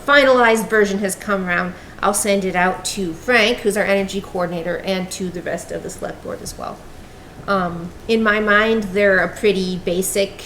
finalized version has come around, I'll send it out to Frank, who's our energy coordinator, and to the rest of the select board as well. In my mind, they're a pretty basic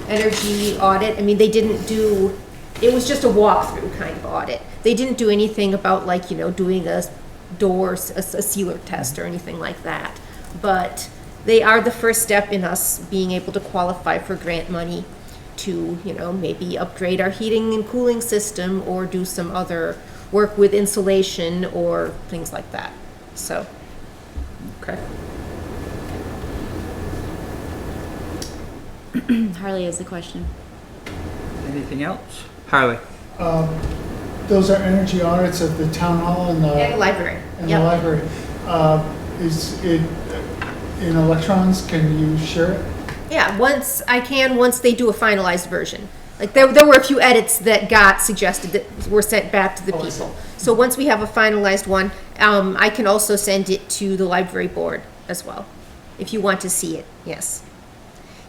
energy audit. I mean, they didn't do, it was just a walkthrough kind of audit. They didn't do anything about, like, you know, doing a door, a sealer test or anything like that. But they are the first step in us being able to qualify for grant money to, you know, maybe upgrade our heating and cooling system or do some other work with insulation or things like that. So. Okay. Harley has a question. Anything else? Harley? Those are energy audits of the town hall and And the library. and Yep. the library. Is it in electrons? Can you share it? Yeah, once they do a finalized version. Like there were a few edits that got suggested that were sent back to the Oh, I see. people. So once we have a finalized one, I can also send it to the library board as well, if you want to see it, yes.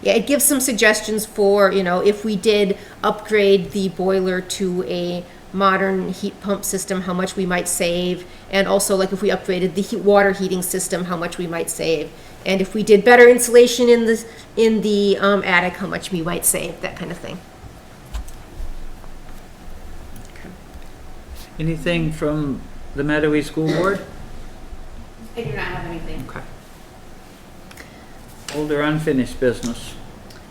Yeah, it gives some suggestions for, you know, if we did upgrade the boiler to a modern heat pump system, how much we might save, and also like if we upgraded the water heating system, how much we might save, and if we did better insulation in the attic, how much we might save, that kind of thing. Anything from the Mettawee School Board? I do not have anything. Okay. Old or unfinished business?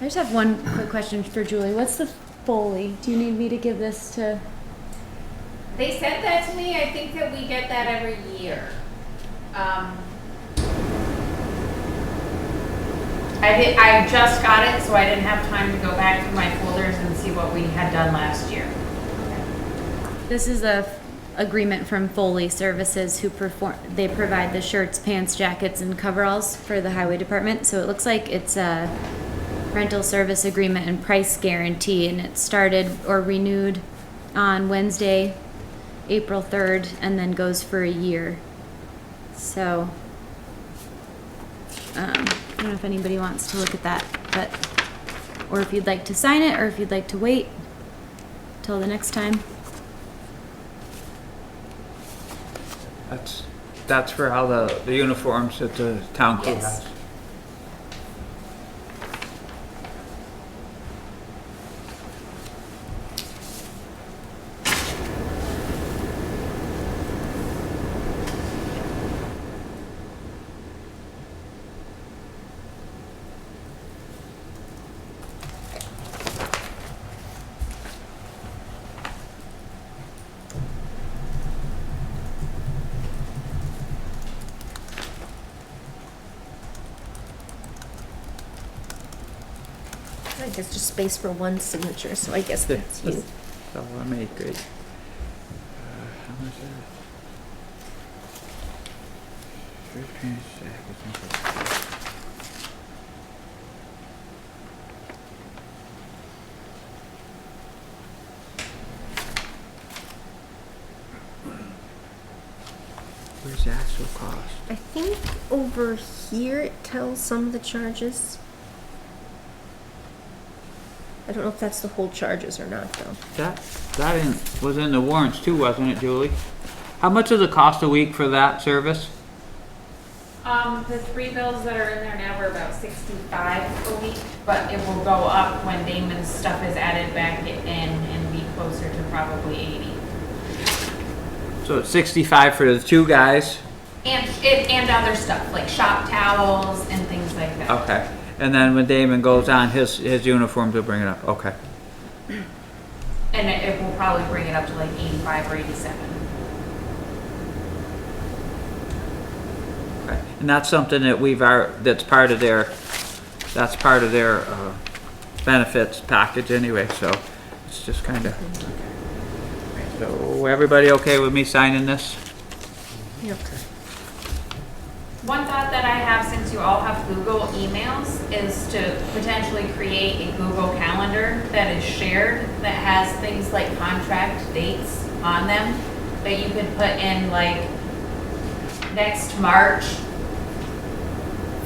I just have one quick question for Julie. What's the Foley? Do you need me to give this to? They sent that to me. I think that we get that every year. I just got it, so I didn't have time to go back through my folders and see what we had done last year. This is a agreement from Foley Services, who they provide the shirts, pants, jackets, and coveralls for the highway department. So it looks like it's a rental service agreement and price guarantee, and it started or renewed on Wednesday, April 3rd, and then goes for a year. So I don't know if anybody wants to look at that, but or if you'd like to sign it, or if you'd like to wait till the next time. That's for all the uniforms that the town crew Yes. has. I guess just space for one signature, so I guess that's you. So I made great. How much is it? 15 seconds. Where's the actual cost? I think over here it tells some of the charges. I don't know if that's the whole charges or not, though. That was in the warrants too, wasn't it, Julie? How much is it cost a week for that service? The 3 bills that are in there now were about $65 a week, but it will go up when Damon's stuff is added back in and be closer to probably 80. So it's 65 for the 2 guys? And other stuff, like shop towels and things like that. Okay. And then when Damon goes on, his uniforms will bring it up. Okay. And it will probably bring it up to like 85 or 87. Okay. And that's something that that's part of their benefits package anyway, so it's just kind of. So everybody okay with me signing this? Yep. One thought that I have, since you all have Google emails, is to potentially create a Google Calendar that is shared, that has things like contract dates on them, that you could put in like next March,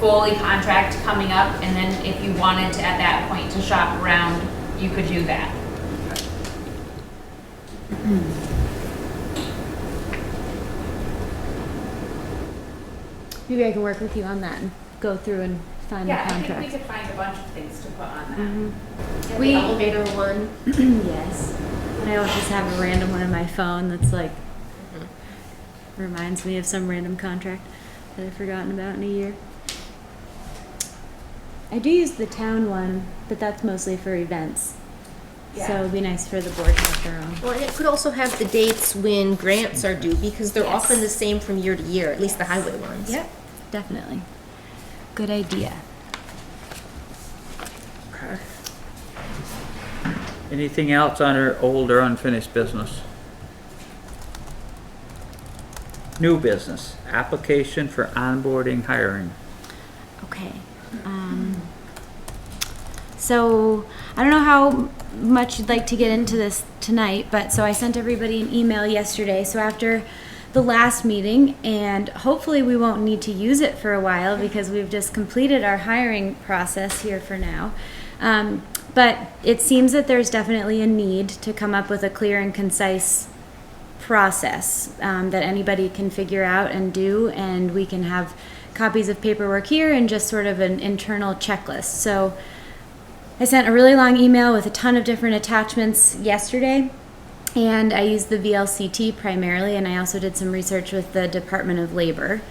Foley contract coming up, and then if you wanted to at that point to shop around, you could do that. Maybe I can work with you on that and go through and find the Yeah, I think we contract. could find a bunch of things to put on that. Yeah, We- the elevator one. Yes. I always just have a random one on my phone that's like, reminds me of some random contract that I've forgotten about in a year. I do use the town one, but that's mostly for events. So Yeah. it'd be nice for the board to have their own. Well, and it could also have the dates when grants are due, because they're Yes. often the same from year to year, at least the highway ones. Yep, definitely. Good idea. Anything else on our old or unfinished business? New business, application for onboarding hiring. Okay. So I don't know how much you'd like to get into this tonight, but so I sent everybody an email yesterday. So after the last meeting, and hopefully we won't need to use it for a while because we've just completed our hiring process here for now. But it seems that there's definitely a need to come up with a clear and concise process that anybody can figure out and do, and we can have copies of paperwork here and just sort of an internal checklist. So I sent a really long email with a ton of different attachments yesterday, and I used the VLCT primarily, and I also did some research with the Department of Labor.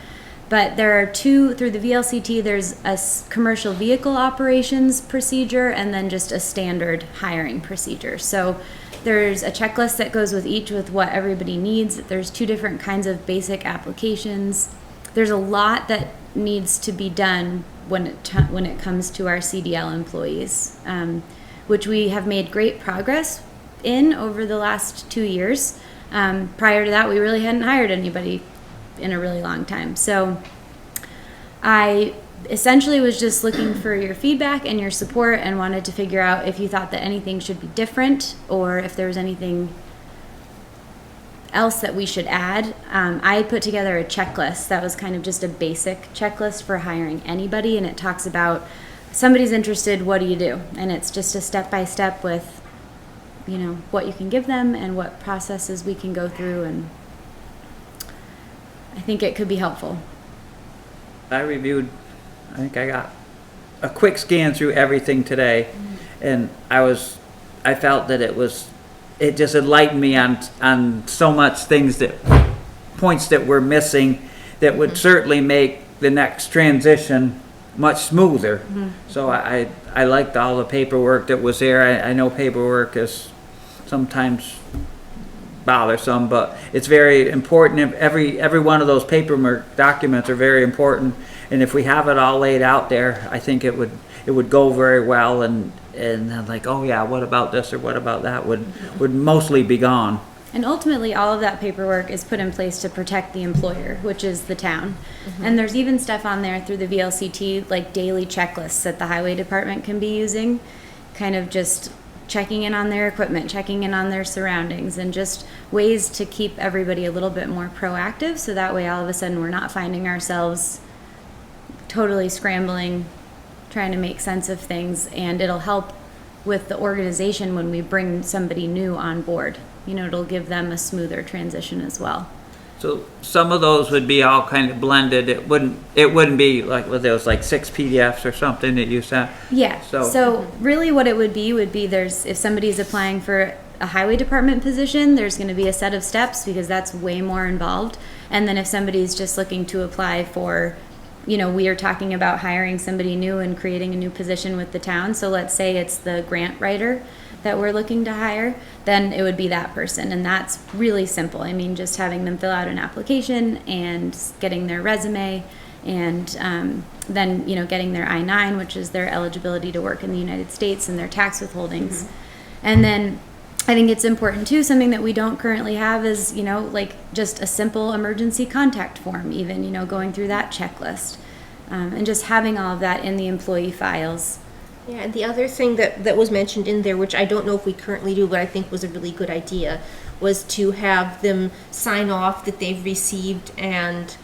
But there are two, through the VLCT, there's a commercial vehicle operations procedure and then just a standard hiring procedure. So there's a checklist that goes with each with what everybody needs. There's two different kinds of basic applications. There's a lot that needs to be done when it comes to our CDL employees, which we have made great progress in over the last 2 years. Prior to that, we really hadn't hired anybody in a really long time. So I essentially was just looking for your feedback and your support and wanted to figure out if you thought that anything should be different or if there was anything else that we should add. I put together a checklist that was kind of just a basic checklist for hiring anybody, and it talks about somebody's interested, what do you do? And it's just a step-by-step with, you know, what you can give them and what processes we can go through, and I think it could be helpful. I think I got a quick scan through everything today, and I felt that it just enlightened me on so much points that we're missing that would certainly make the next transition much smoother. So I liked all the paperwork that was there. I know paperwork is sometimes bothersome, but it's very important. Every one of those paperwork documents are very important, and if we have it all laid out there, I think it would go very well, and like, oh yeah, what about this or what about that would mostly be gone. And ultimately, all of that paperwork is put in place to protect the employer, which is the town. And there's even stuff on there through the VLCT, like daily checklists that the highway department can be using, kind of just checking in on their equipment, checking in on their surroundings, and just ways to keep everybody a little bit more proactive, so that way all of a sudden we're not finding ourselves totally scrambling, trying to make sense of things, and it'll help with the organization when we bring somebody new on board. You know, it'll give them a smoother transition as well. So some of those would be all kind of blended. It wouldn't be like, well, there was like 6 PDFs or something that you sent. Yeah. So- So really what it would be if somebody's applying for a highway department position, there's going to be a set of steps because that's way more involved. And then if somebody's just looking to apply for, you know, we are talking about hiring somebody new and creating a new position with the town. So let's say it's the grant writer that we're looking to hire, then it would be that person. And that's really simple. I mean, just having them fill out an application and getting their resume, and then, you know, getting their I-9, which is their eligibility to work in the United States, and their tax withholdings. And then I think it's important too, something that we don't currently have is, you know, like just a simple emergency contact form, even, you know, going through that checklist, and just having all of that in the employee files. Yeah, and the other thing that was mentioned in there, which I don't know if we currently do, but I think was a really good idea, was to have them sign off that they've received and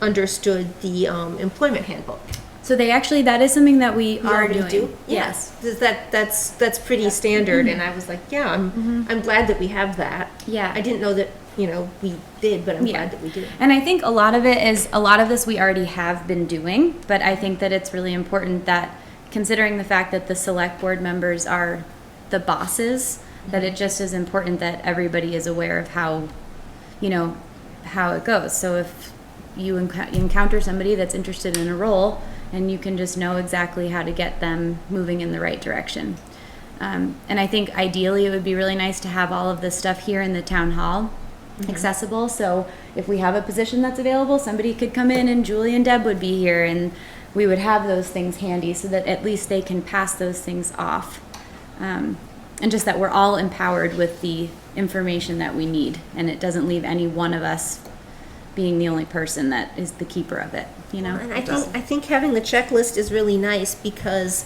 understood the employment handbook. So So that is something that we are already doing. do? Yes. Yes, that's pretty standard, and I was like, yeah, I'm glad that we have that. Yeah. I didn't know that, we did, but I'm Yeah. glad that we do. And I think a lot of this we already have been doing, but I think that it's really important that, considering the fact that the select board members are the bosses, that it just is important that everybody is aware of how it goes. So if you encounter somebody that's interested in a role, and you can just know exactly how to get them moving in the right direction. And I think ideally it would be really nice to have all of this stuff here in the town hall accessible. So if we have a position that's available, somebody could come in and Julie and Deb would be here and we would have those things handy so that at least they can pass those things off. And just that we're all empowered with the information that we need, and it doesn't leave any one of us being the only person that is the keeper of it, And I think having the checklist is really nice because,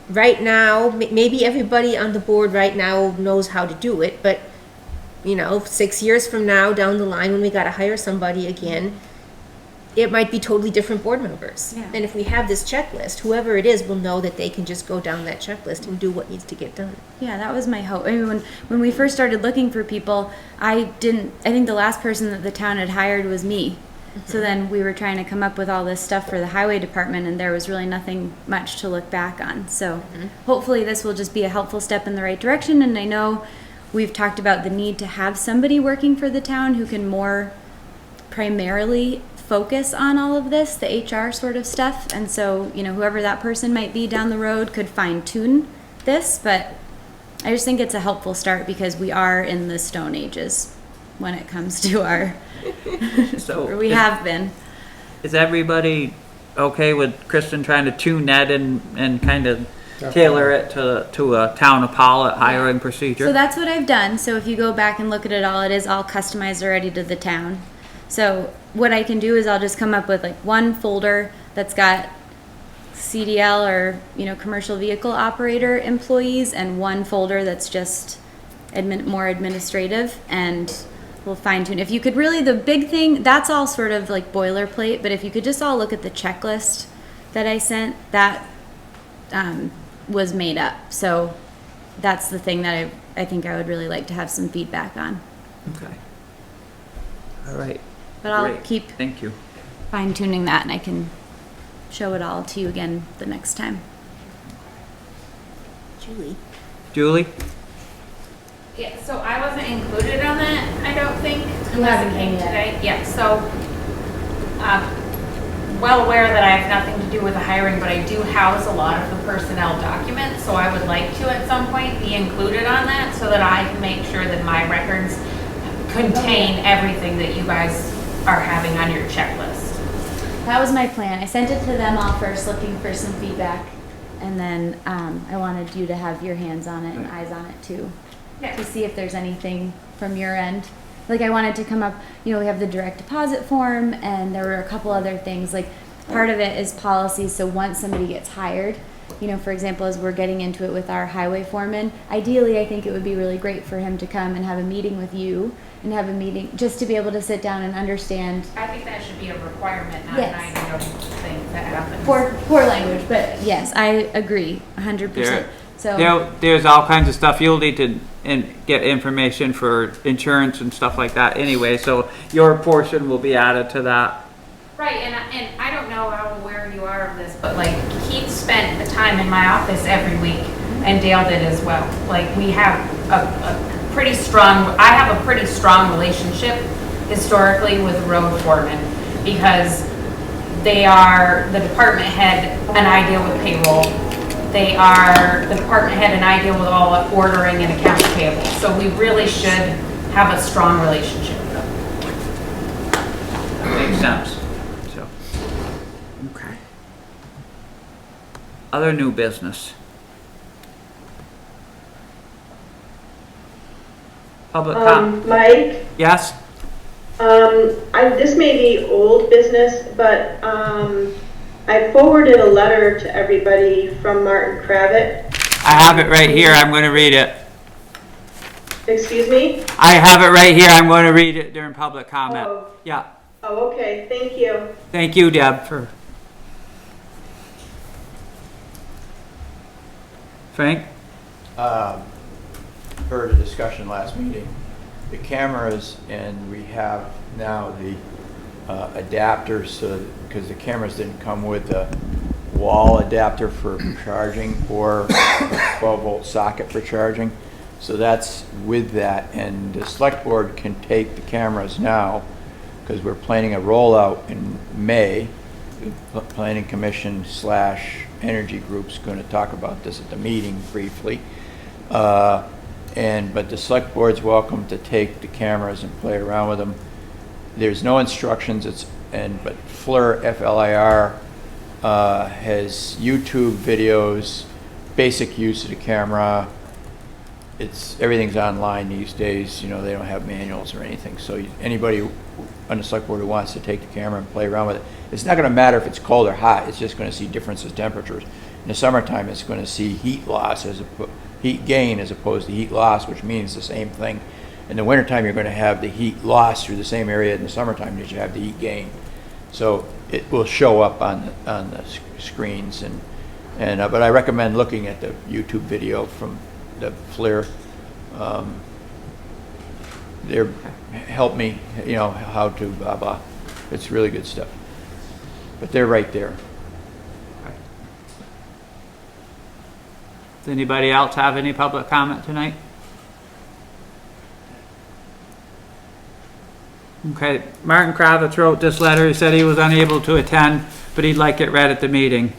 right now, maybe everybody on the board right now knows how to do it, but 6 years from now down the line when we got to hire somebody again, it might be totally different board members. Yeah. And if we have this checklist, whoever it is will know that they can just go down that checklist and do what needs to get done. Yeah, that was my hope. I mean, when we first started looking for people, I think the last person that the town had hired was me. So then we were trying to come up with all this stuff for the highway department, and there was really nothing much to look back on. So hopefully this will just be a helpful step in the right direction. And I know we've talked about the need to have somebody working for the town who can more primarily focus on all of this, the HR sort of stuff. And so, whoever that person might be down the road could fine tune this, but I just think it's a helpful start because we are in the Stone Ages when it comes to our, So we have been. Is everybody okay with Kristen trying to tune that and kind of tailor it to a town of Pawlet hiring procedure? So that's what I've done. So if you go back and look at it is all customized already to the town. So what I can do is I'll just come up with like one folder that's got CDL or, commercial vehicle operator employees, and one folder that's just more administrative, and we'll fine tune. If you could really, the big thing, that's all sort of like boilerplate, but if you could just all look at the checklist that I sent, that was made up. So that's the thing that I think I would really like to have some feedback on. Okay. All right. But I'll Great. keep Thank you. fine tuning that, and I can show it all to you again the next time. Julie? Yeah, so I wasn't included on that, I don't think. You haven't came been yet. today. Yeah, so, well aware that I have nothing to do with the hiring, but I do house a lot of the personnel documents, so I would like to at some point be included on that so that I can make sure that my records contain everything that you guys are having on your checklist. That was my plan. I sent it to them all first, looking for some feedback, and then I wanted you to have your hands on it and eyes on it too, Yeah. to see if there's anything from your end. Like I wanted to come up, we have the direct deposit form, and there were a couple other things. Like part of it is policy, so once somebody gets hired, for example, as we're getting into it with our highway foreman, ideally I think it would be really great for him to come and have a meeting with you, and have a meeting just to be able to sit down and understand. I think that should be a requirement, not Yes. an ideal thing that happens. Poor language, but yes, I agree 100%. So There's all kinds of stuff you'll need to get information for insurance and stuff like that anyway, so your portion will be added to that. Right, and I don't know how aware you are of this, but like Keith spent the time in my office every week, and Dale did as well. Like we have I have a pretty strong relationship historically with road foremen, because they are the department head and I deal with payroll. They are the department head and I deal with all ordering and accounts payable. So we really should have a strong relationship with them. That makes sense. So, okay. Other new business. Public Mike, Yes? this may be old business, but I forwarded a letter to everybody from Martin Kravitz. I have it right here. I'm going to read it. Excuse me? I have it right here. I'm going to read it during public comment. Oh. Yeah. Oh, okay, thank you. Thank you, Deb, for Frank? Heard a discussion last meeting. The cameras, and we have now the adapters, so because the cameras didn't come with a wall adapter for charging or a 12-volt socket for charging. So that's with that, and the select board can take the cameras now, because we're planning a rollout in May. The Planning Commission / Energy Group's going to talk about this at the meeting briefly. But the select board's welcome to take the cameras and play around with them. There's no instructions, but FLIR, F-L-I-R, has YouTube videos, basic use of the camera. Everything's online these days, they don't have manuals or anything. So anybody on the select board who wants to take the camera and play around with it, it's not going to matter if it's cold or hot. It's just going to see differences in temperatures. In the summertime, it's going to see heat loss heat gain as opposed to heat loss, which means the same thing. In the wintertime, you're going to have the heat loss through the same area in the summertime that you have the heat gain. So it will show up on the screens, but I recommend looking at the YouTube video from the FLIR. They help me, how to blah blah. It's really good stuff. But they're right there. Does anybody else have any public comment tonight? Okay, Martin Kravitz wrote this letter. He said he was unable to attend, but he'd like it read at the meeting.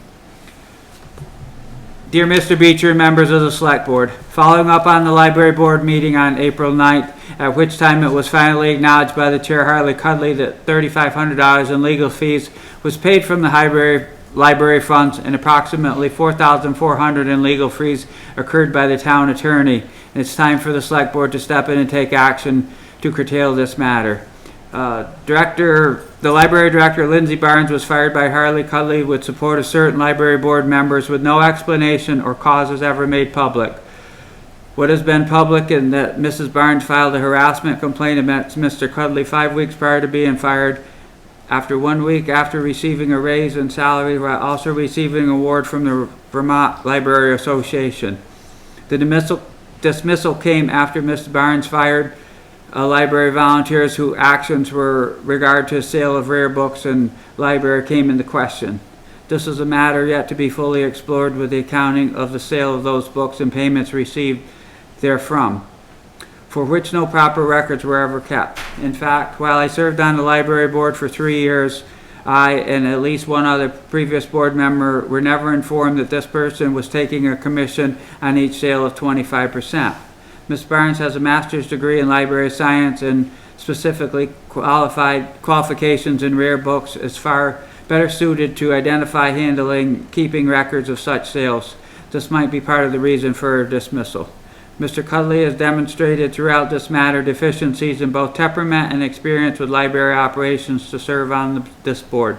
Dear Mr. Beecher and members of the Select Board, following up on the Library Board meeting on April 9th, at which time it was finally acknowledged by the Chair Harley Cudley that $3,500 in legal fees was paid from the library funds, and approximately $4,400 in legal fees occurred by the town attorney. And it's time for the Select Board to step in and take action to curtail this matter. The library director, Lindsay Barnes, was fired by Harley Cudley with support of certain library board members with no explanation or causes ever made public. What has been public is that Mrs. Barnes filed a harassment complaint against Mr. Cudley 5 weeks prior to being fired, after 1 week after receiving a raise in salary, while also receiving an award from the Vermont Library Association. The dismissal came after Mrs. Barnes fired library volunteers whose actions were regard to sale of rare books and library came into question. This is a matter yet to be fully explored with the accounting of the sale of those books and payments received therefrom, for which no proper records were ever kept. In fact, while I served on the library board for 3 years, I and at least one other previous board member were never informed that this person was taking a commission on each sale of 25%. Ms. Barnes has a master's degree in library science and specifically qualifications in rare books is far better suited to identify, handling, keeping records of such sales. This might be part of the reason for her dismissal. Mr. Cudley has demonstrated throughout this matter deficiencies in both temperament and experience with library operations to serve on this board.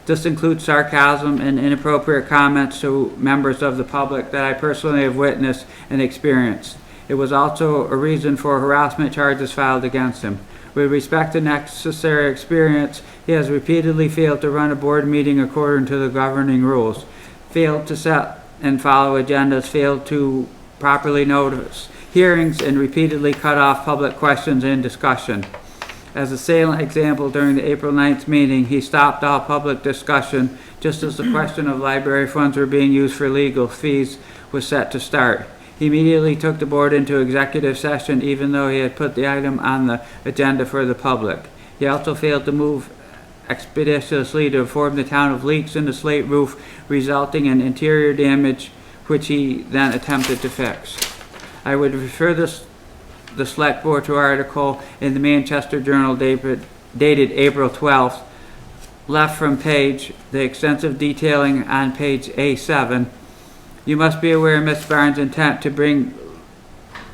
This includes sarcasm and inappropriate comments to members of the public that I personally have witnessed and experienced. It was also a reason for harassment charges filed against him. With respect to necessary experience, he has repeatedly failed to run a board meeting according to the governing rules, failed to set and follow agendas, failed to properly notice hearings, and repeatedly cut off public questions and discussion. As a salient example, during the April 9th meeting, he stopped all public discussion just as the question of library funds were being used for legal fees was set to start. He immediately took the board into executive session even though he had put the item on the agenda for the public. He also failed to move expeditiously to inform the town of leaks in the slate roof resulting in interior damage, which he then attempted to fix. I would refer the select board to article in the Manchester Journal dated April 12th, left from page, the extensive detailing on page A7. You must be aware of Ms. Barnes' intent to bring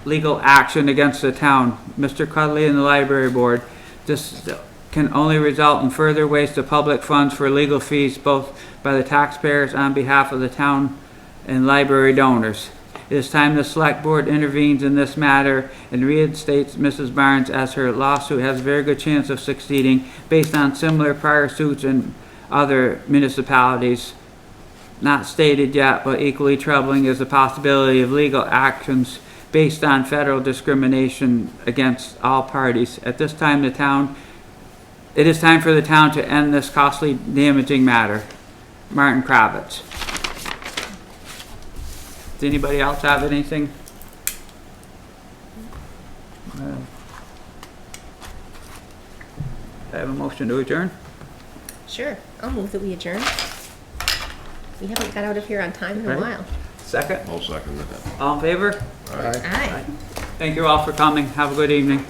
legal action against the town, Mr. Cudley, and the library board. This can only result in further waste of public funds for legal fees, both by the taxpayers on behalf of the town and library donors. It is time the select board intervenes in this matter and reinstates Mrs. Barnes, as her lawsuit has a very good chance of succeeding based on similar prior suits in other municipalities. not stated yet, but equally troubling is the possibility of legal actions based on federal discrimination against all parties. At this time, it is time for the town to end this costly, damaging matter. Martin Kravitz. Does anybody else have anything? I have a motion to adjourn. Sure, I'll move that we adjourn. We haven't got out of here on time in a Right. while. Second. I'll second that. All in favor? Aye. Thank you all for coming. Have a good evening.